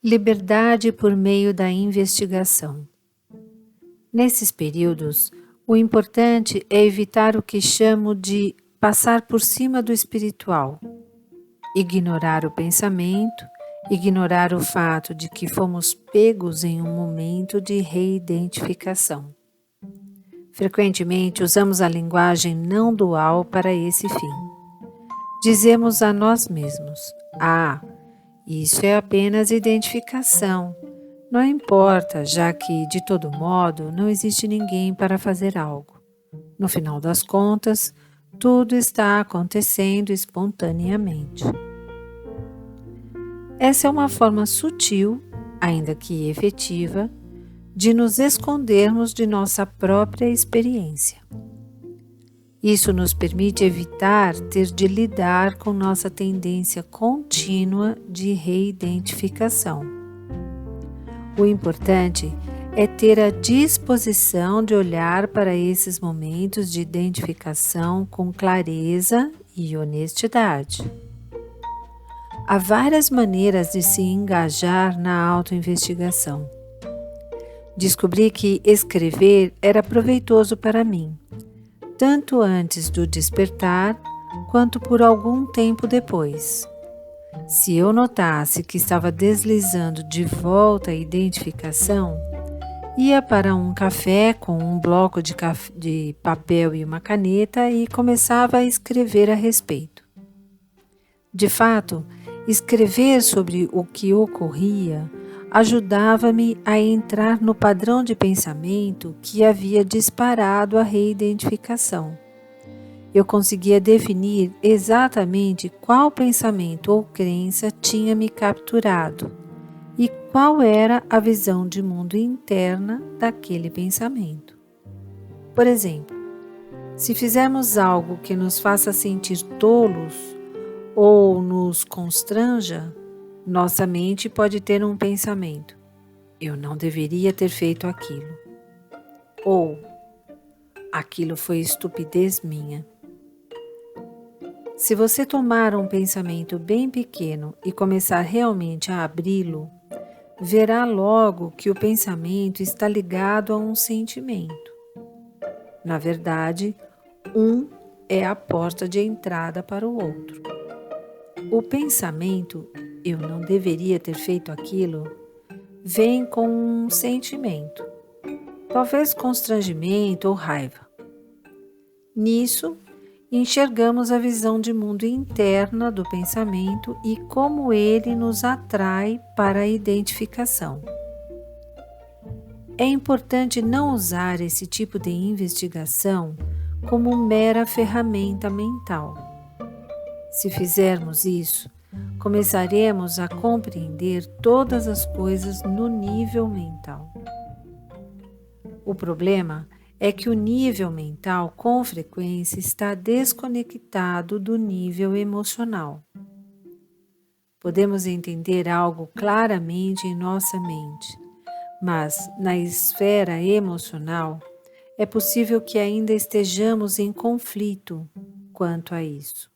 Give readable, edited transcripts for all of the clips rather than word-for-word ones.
Liberdade por meio da investigação. Nesses períodos, o importante é evitar o que chamo de passar por cima do espiritual, ignorar o pensamento, ignorar o fato de que fomos pegos em um momento de reidentificação. Frequentemente usamos a linguagem não dual para esse fim. Dizemos a nós mesmos: isso é apenas identificação. Não importa, já que, de todo modo, não existe ninguém para fazer algo. No final das contas, tudo está acontecendo espontaneamente. Essa é uma forma sutil, ainda que efetiva, de nos escondermos de nossa própria experiência. Isso nos permite evitar ter de lidar com nossa tendência contínua de reidentificação. O importante é ter a disposição de olhar para esses momentos de identificação com clareza e honestidade. Há várias maneiras de se engajar na autoinvestigação. Descobri que escrever era proveitoso para mim, tanto antes do despertar, quanto por algum tempo depois. Se eu notasse que estava deslizando de volta à identificação, ia para um café com um bloco de papel e uma caneta e começava a escrever a respeito. De fato, escrever sobre o que ocorria ajudava-me a entrar no padrão de pensamento que havia disparado a reidentificação. Eu conseguia definir exatamente qual pensamento ou crença tinha me capturado e qual era a visão de mundo interna daquele pensamento. Por exemplo, se fizermos algo que nos faça sentir tolos ou nos constranja, nossa mente pode ter um pensamento: eu não deveria ter feito aquilo. Ou, aquilo foi estupidez minha. Se você tomar um pensamento bem pequeno e começar realmente a abri-lo, verá logo que o pensamento está ligado a um sentimento. Na verdade, um é a porta de entrada para o outro. O pensamento, eu não deveria ter feito aquilo, vem com um sentimento, talvez constrangimento ou raiva. Nisso, enxergamos a visão de mundo interna do pensamento e como ele nos atrai para a identificação. É importante não usar esse tipo de investigação como mera ferramenta mental. Se fizermos isso, começaremos a compreender todas as coisas no nível mental. O problema é que o nível mental, com frequência, está desconectado do nível emocional. Podemos entender algo claramente em nossa mente, mas na esfera emocional é possível que ainda estejamos em conflito quanto a isso.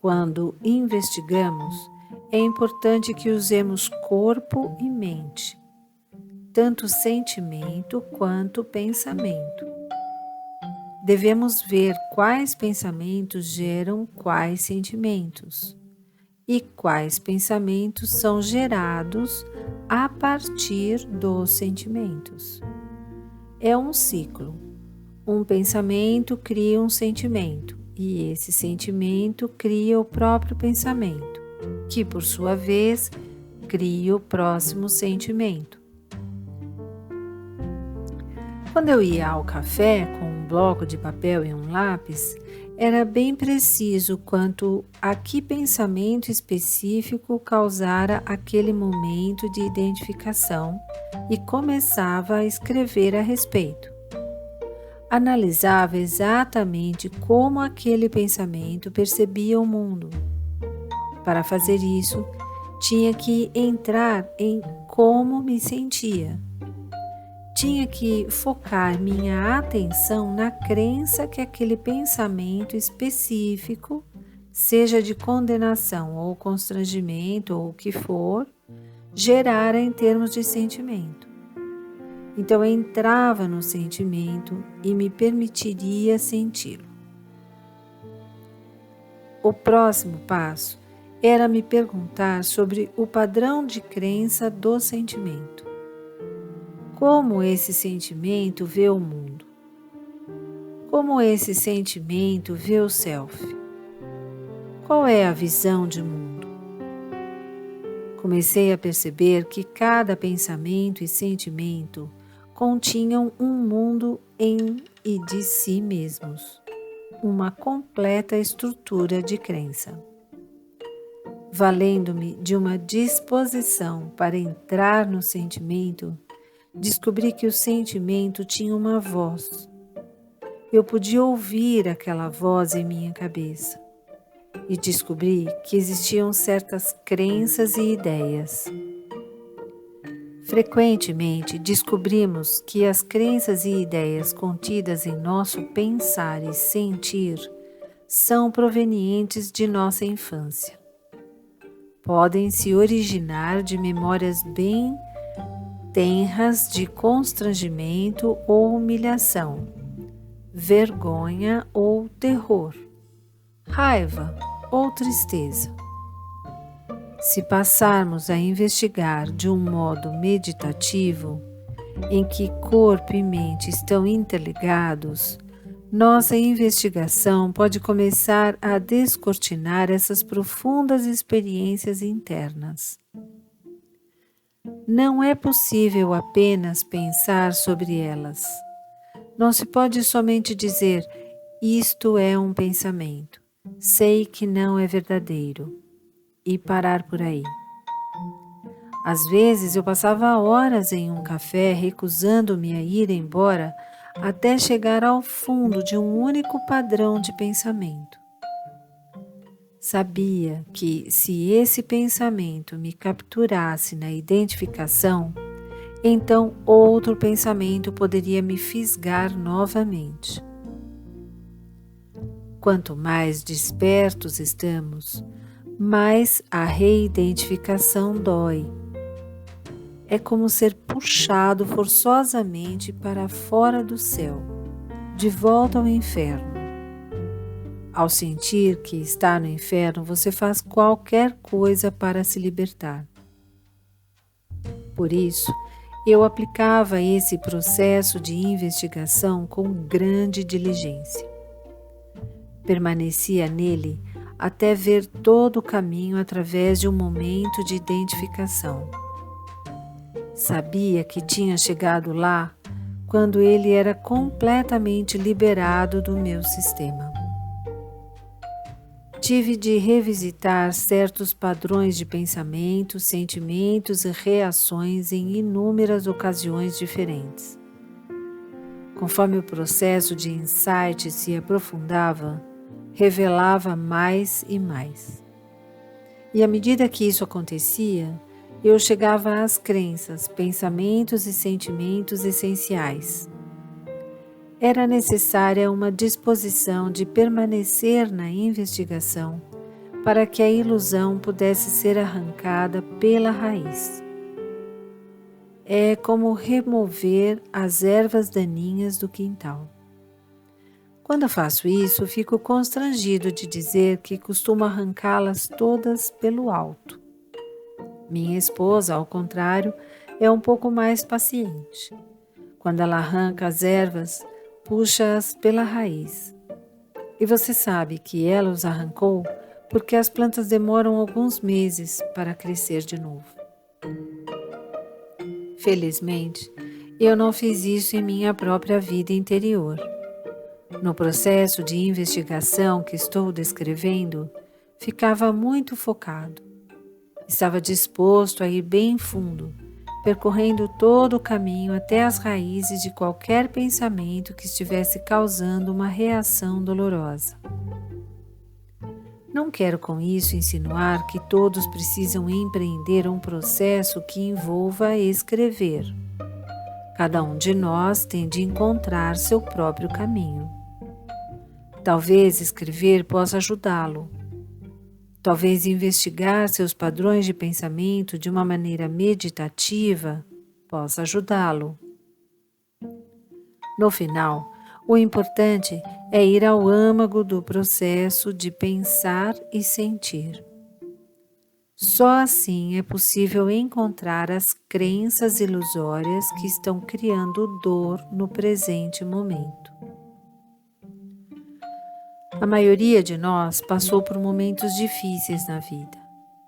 Quando investigamos, é importante que usemos corpo e mente, tanto sentimento quanto pensamento. Devemos ver quais pensamentos geram quais sentimentos e quais pensamentos são gerados a partir dos sentimentos. É um ciclo. Um pensamento cria um sentimento e esse sentimento cria o próprio pensamento, que por sua vez cria o próximo sentimento. Quando eu ia ao café com um bloco de papel e um lápis, era bem preciso quanto a que pensamento específico causara aquele momento de identificação e começava a escrever a respeito. Analisava exatamente como aquele pensamento percebia o mundo. Para fazer isso, tinha que entrar em como me sentia. Tinha que focar minha atenção na crença que aquele pensamento específico, seja de condenação ou constrangimento ou o que for, gerara em termos de sentimento. Então eu entrava no sentimento e me permitiria senti-lo. O próximo passo era me perguntar sobre o padrão de crença do sentimento. Como esse sentimento vê o mundo? Como esse sentimento vê o self? Qual é a visão de mundo? Comecei a perceber que cada pensamento e sentimento continham um mundo em e de si mesmos, uma completa estrutura de crença. Valendo-me de uma disposição para entrar no sentimento, descobri que o sentimento tinha uma voz. Eu podia ouvir aquela voz em minha cabeça e descobri que existiam certas crenças e ideias. Frequentemente descobrimos que as crenças e ideias contidas em nosso pensar e sentir são provenientes de nossa infância. Podem se originar de memórias bem tenras de constrangimento ou humilhação, vergonha ou terror, raiva ou tristeza. Se passarmos a investigar de um modo meditativo, em que corpo e mente estão interligados, nossa investigação pode começar a descortinar essas profundas experiências internas. Não é possível apenas pensar sobre elas. Não se pode somente dizer, isto é um pensamento, sei que não é verdadeiro, e parar por aí. Às vezes eu passava horas em um café recusando-me a ir embora até chegar ao fundo de um único padrão de pensamento. Sabia que se esse pensamento me capturasse na identificação, então outro pensamento poderia me fisgar novamente. Quanto mais despertos estamos, mais a reidentificação dói. É como ser puxado forçosamente para fora do céu, de volta ao inferno. Ao sentir que está no inferno, você faz qualquer coisa para se libertar. Por isso, eu aplicava esse processo de investigação com grande diligência. Permanecia nele até ver todo o caminho através de um momento de identificação. Sabia que tinha chegado lá quando ele era completamente liberado do meu sistema. Tive de revisitar certos padrões de pensamento, sentimentos e reações em inúmeras ocasiões diferentes. Conforme o processo de insight se aprofundava, revelava mais e mais. E à medida que isso acontecia, eu chegava às crenças, pensamentos e sentimentos essenciais. Era necessária uma disposição de permanecer na investigação para que a ilusão pudesse ser arrancada pela raiz. É como remover as ervas daninhas do quintal. Quando faço isso, fico constrangido de dizer que costumo arrancá-las todas pelo alto. Minha esposa, ao contrário, é um pouco mais paciente. Quando ela arranca as ervas, puxa-as pela raiz. E você sabe que ela os arrancou porque as plantas demoram alguns meses para crescer de novo. Felizmente, eu não fiz isso em minha própria vida interior. No processo de investigação que estou descrevendo, ficava muito focado. Estava disposto a ir bem fundo, percorrendo todo o caminho até as raízes de qualquer pensamento que estivesse causando uma reação dolorosa. Não quero com isso insinuar que todos precisam empreender um processo que envolva escrever. Cada um de nós tem de encontrar seu próprio caminho. Talvez escrever possa ajudá-lo. Talvez investigar seus padrões de pensamento de uma maneira meditativa possa ajudá-lo. No final, o importante é ir ao âmago do processo de pensar e sentir. Só assim é possível encontrar as crenças ilusórias que estão criando dor no presente momento. A maioria de nós passou por momentos difíceis na vida,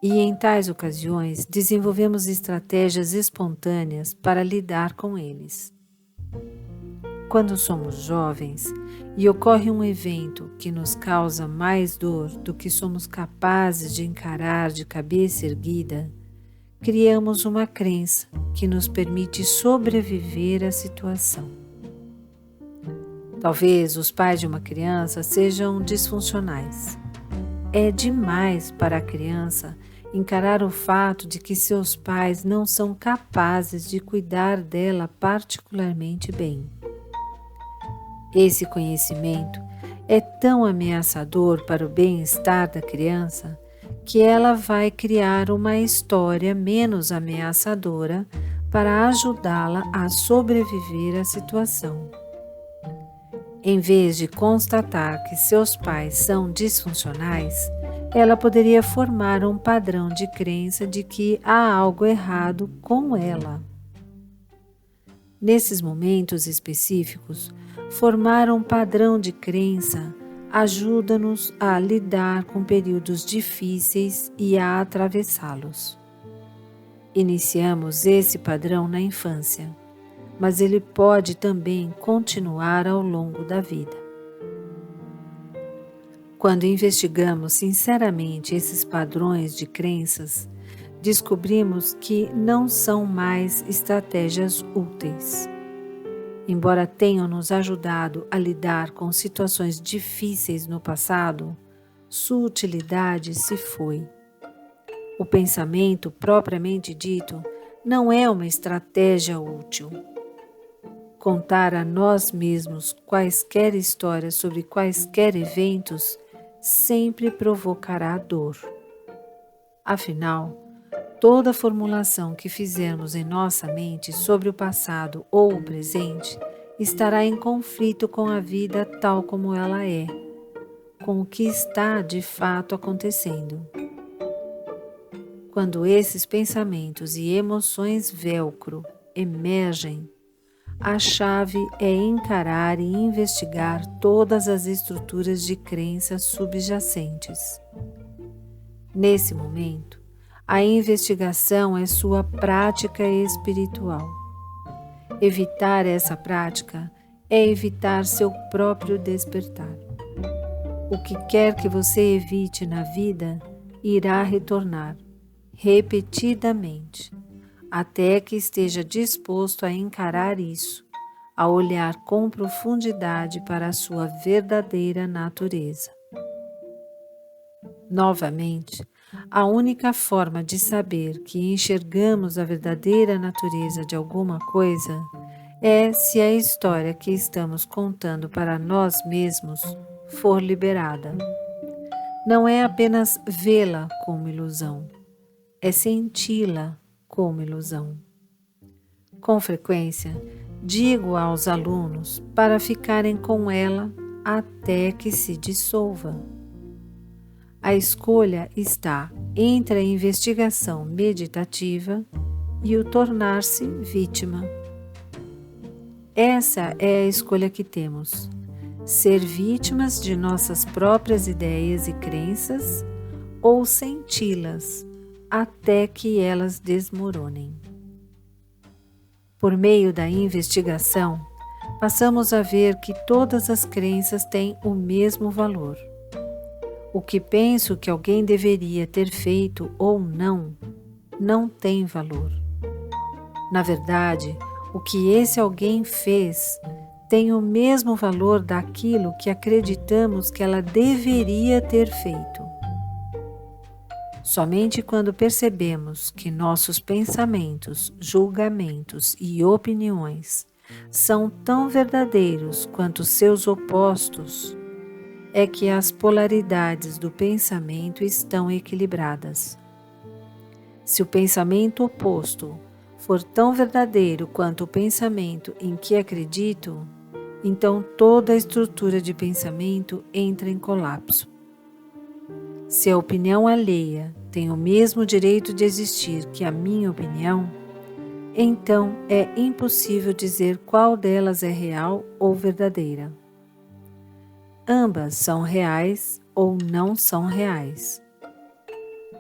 e em tais ocasiões desenvolvemos estratégias espontâneas para lidar com eles. Quando somos jovens e ocorre um evento que nos causa mais dor do que somos capazes de encarar de cabeça erguida, criamos uma crença que nos permite sobreviver à situação. Talvez os pais de uma criança sejam disfuncionais. É demais para a criança encarar o fato de que seus pais não são capazes de cuidar dela particularmente bem. Esse conhecimento é tão ameaçador para o bem-estar da criança que ela vai criar uma história menos ameaçadora para ajudá-la a sobreviver à situação. Em vez de constatar que seus pais são disfuncionais, ela poderia formar um padrão de crença de que há algo errado com ela. Nesses momentos específicos, formar um padrão de crença ajuda-nos a lidar com períodos difíceis e a atravessá-los. Iniciamos esse padrão na infância, mas ele pode também continuar ao longo da vida. Quando investigamos sinceramente esses padrões de crenças, descobrimos que não são mais estratégias úteis. Embora tenham nos ajudado a lidar com situações difíceis no passado, sua utilidade se foi. O pensamento propriamente dito não é uma estratégia útil. Contar a nós mesmos quaisquer histórias sobre quaisquer eventos sempre provocará dor. Afinal, toda formulação que fizermos em nossa mente sobre o passado ou o presente estará em conflito com a vida tal como ela é, com o que está de fato acontecendo. Quando esses pensamentos e emoções velcro emergem, a chave é encarar e investigar todas as estruturas de crenças subjacentes. Nesse momento, a investigação é sua prática espiritual. Evitar essa prática é evitar seu próprio despertar. O que quer que você evite na vida irá retornar, repetidamente, até que esteja disposto a encarar isso, a olhar com profundidade para a sua verdadeira natureza. Novamente, a única forma de saber que enxergamos a verdadeira natureza de alguma coisa é se a história que estamos contando para nós mesmos for liberada. Não é apenas vê-la como ilusão, é senti-la como ilusão. Com frequência, digo aos alunos para ficarem com ela até que se dissolva. A escolha está entre a investigação meditativa e o tornar-se vítima. Essa é a escolha que temos: ser vítimas de nossas próprias ideias e crenças ou senti-las até que elas desmoronem. Por meio da investigação, passamos a ver que todas as crenças têm o mesmo valor. O que penso que alguém deveria ter feito ou não tem valor. Na verdade, o que esse alguém fez tem o mesmo valor daquilo que acreditamos que ela deveria ter feito. Somente quando percebemos que nossos pensamentos, julgamentos e opiniões são tão verdadeiros quanto seus opostos, é que as polaridades do pensamento estão equilibradas. Se o pensamento oposto for tão verdadeiro quanto o pensamento em que acredito, então toda a estrutura de pensamento entra em colapso. Se a opinião alheia tem o mesmo direito de existir que a minha opinião, então é impossível dizer qual delas é real ou verdadeira. Ambas são reais ou não são reais.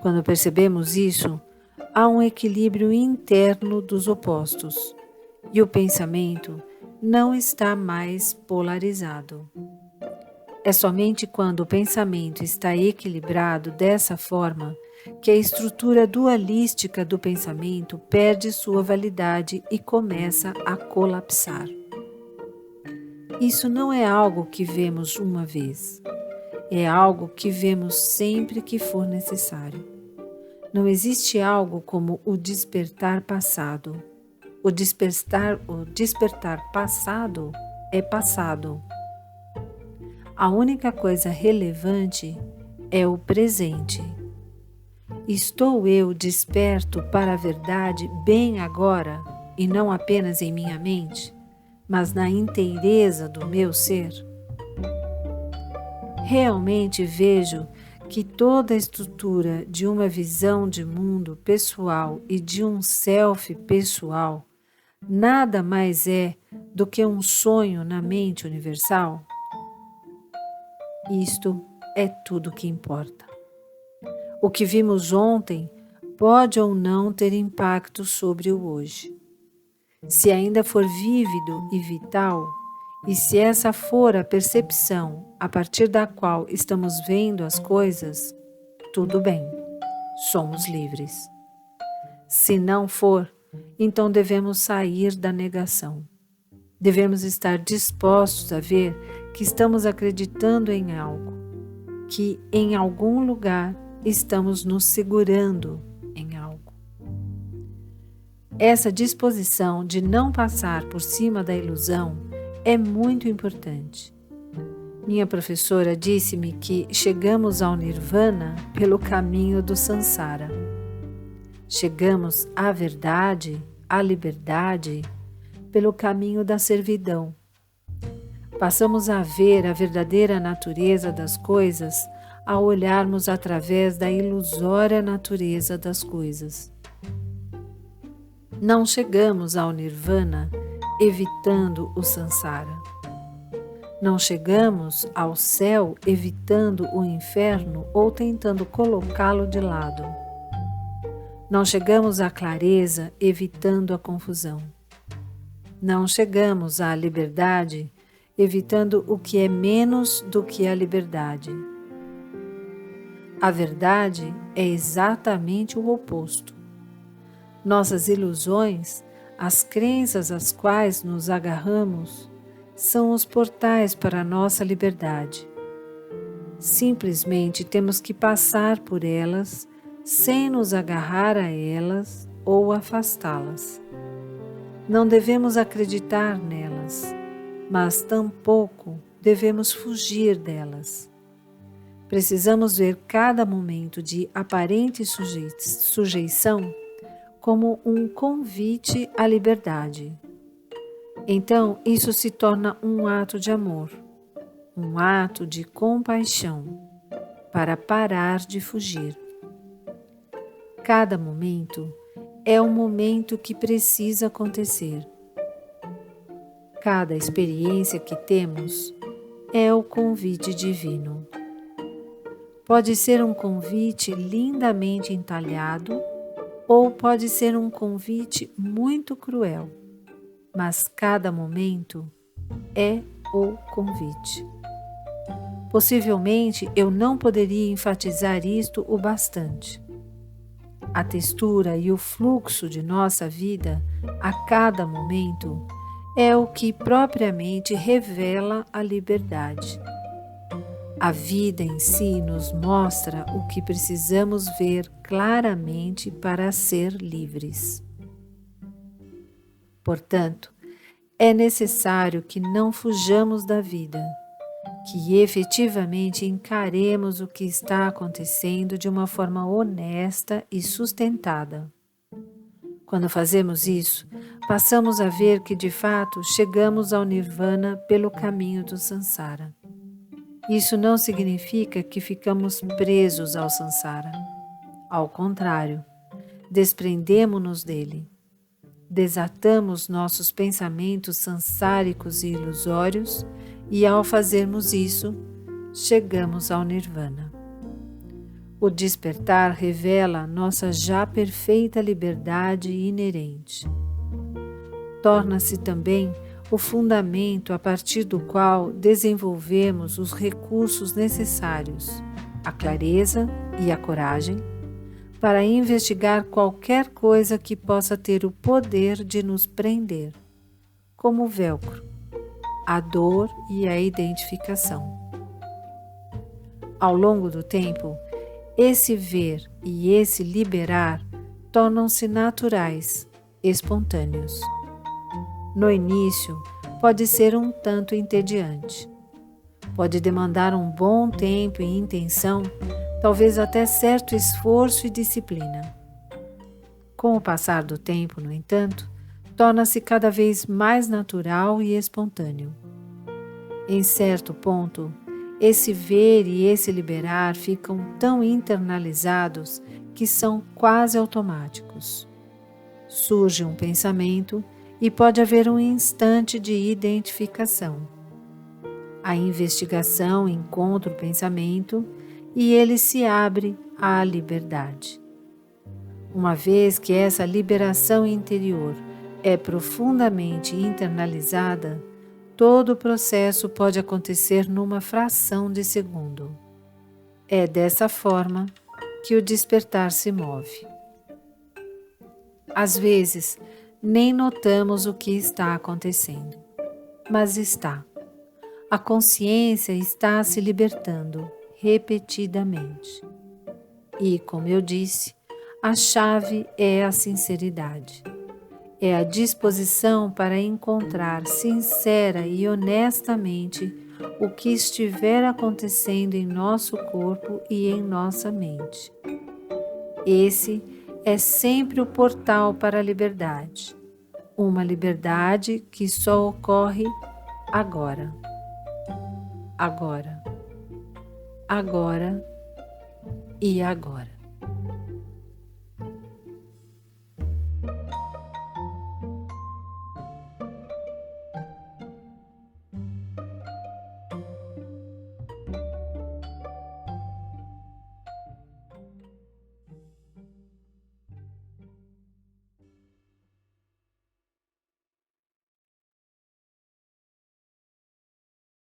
Quando percebemos isso, há um equilíbrio interno dos opostos e o pensamento não está mais polarizado. É somente quando o pensamento está equilibrado dessa forma que a estrutura dualística do pensamento perde sua validade e começa a colapsar. Isso não é algo que vemos uma vez, é algo que vemos sempre que for necessário. Não existe algo como o despertar passado. O despertar passado é passado. A única coisa relevante é o presente. Estou eu desperto para a verdade bem agora e não apenas em minha mente, mas na inteireza do meu ser? Realmente vejo que toda a estrutura de uma visão de mundo pessoal e de um self pessoal nada mais é do que um sonho na mente universal? Isto é tudo que importa. O que vimos ontem pode ou não ter impacto sobre o hoje. Se ainda for vívido e vital, e se essa for a percepção a partir da qual estamos vendo as coisas, tudo bem, somos livres. Se não for, então devemos sair da negação. Devemos estar dispostos a ver que estamos acreditando em algo, que em algum lugar estamos nos segurando em algo. Essa disposição de não passar por cima da ilusão é muito importante. Minha professora disse-me que chegamos ao Nirvana pelo caminho do Sansara. Chegamos à verdade, à liberdade, pelo caminho da servidão. Passamos a ver a verdadeira natureza das coisas ao olharmos através da ilusória natureza das coisas. Não chegamos ao Nirvana evitando o Sansara. Não chegamos ao céu evitando o inferno ou tentando colocá-lo de lado. Não chegamos à clareza evitando a confusão. Não chegamos à liberdade evitando o que é menos do que a liberdade. A verdade é exatamente o oposto. Nossas ilusões, as crenças às quais nos agarramos, são os portais para a nossa liberdade. Simplesmente temos que passar por elas sem nos agarrar a elas ou afastá-las. Não devemos acreditar nelas, mas tampouco devemos fugir delas. Precisamos ver cada momento de aparente sujeição como um convite à liberdade. Então, isso se torna um ato de amor, um ato de compaixão, para parar de fugir. Cada momento é um momento que precisa acontecer. Cada experiência que temos é o convite divino. Pode ser um convite lindamente entalhado ou pode ser um convite muito cruel, mas cada momento é o convite. Possivelmente eu não poderia enfatizar isto o bastante. A textura e o fluxo de nossa vida a cada momento é o que propriamente revela a liberdade. A vida em si nos mostra o que precisamos ver claramente para ser livres. Portanto, é necessário que não fujamos da vida, que efetivamente encaremos o que está acontecendo de uma forma honesta e sustentada. Quando fazemos isso, passamos a ver que de fato chegamos ao Nirvana pelo caminho do Sansara. Isso não significa que ficamos presos ao Sansara. Ao contrário, desprendemo-nos dele. Desatamos nossos pensamentos sansáricos e ilusórios e, ao fazermos isso, chegamos ao Nirvana. O despertar revela nossa já perfeita liberdade inerente. Torna-se também o fundamento a partir do qual desenvolvemos os recursos necessários, a clareza e a coragem, para investigar qualquer coisa que possa ter o poder de nos prender, como o velcro, a dor e a identificação. Ao longo do tempo, esse ver e esse liberar tornam-se naturais, espontâneos. No início, pode ser um tanto entediante. Pode demandar um bom tempo e intenção, talvez até certo esforço e disciplina. Com o passar do tempo, no entanto, torna-se cada vez mais natural e espontâneo. Em certo ponto, esse ver e esse liberar ficam tão internalizados que são quase automáticos. Surge um pensamento e pode haver um instante de identificação. A investigação encontra o pensamento e ele se abre à liberdade. Uma vez que essa liberação interior é profundamente internalizada, todo o processo pode acontecer numa fração de segundo. É dessa forma que o despertar se move. Às vezes, nem notamos o que está acontecendo, mas está. A consciência está se libertando repetidamente. E, como eu disse, a chave é a sinceridade. É a disposição para encontrar sincera e honestamente o que estiver acontecendo em nosso corpo e em nossa mente. Esse é sempre o portal para a liberdade. Uma liberdade que só ocorre agora. Agora. Agora e agora.